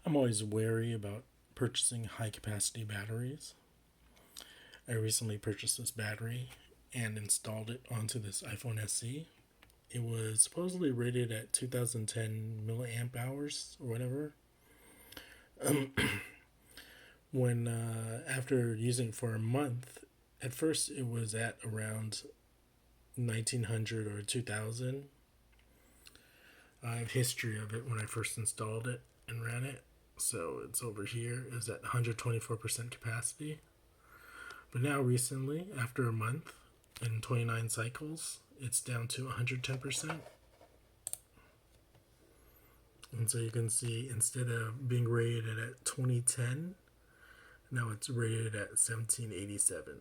I'm always wary about purchasing high capacity batteries. I recently purchased this battery and installed it onto this iPhone SE. It was supposedly rated at 2010 milliamp hours or whatever. When after using it for a month, at first it was at around 1900 or 2000. I have history of it when I first installed it and ran it. So it's over here is at 124% capacity. But now recently, after a month and 29 cycles, it's down to 110%. And so you can see instead of being rated at 2010, now it's rated at 1787.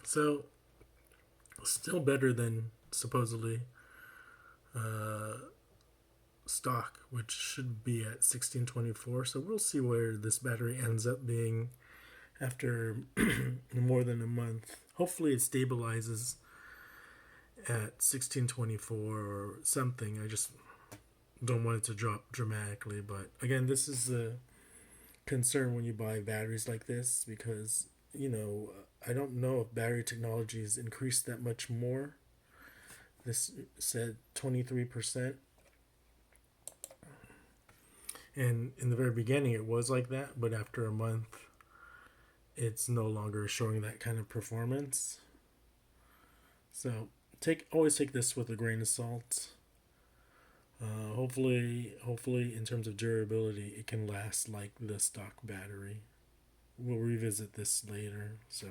So still better than supposedly uh, stock, which should be at 1624. So we'll see where this battery ends up being after more than a month. Hopefully it stabilizes at 1624 or something. I just don't want it to drop dramatically. But again, this is a concern when you buy batteries like this because, I don't know if battery technology has increased that much more. This said 23%. And in the very beginning, it was like that, but after a month, it's no longer showing that kind of performance. So always take this with a grain of salt. Hopefully, in terms of durability, it can last like the stock battery. We'll revisit this later. So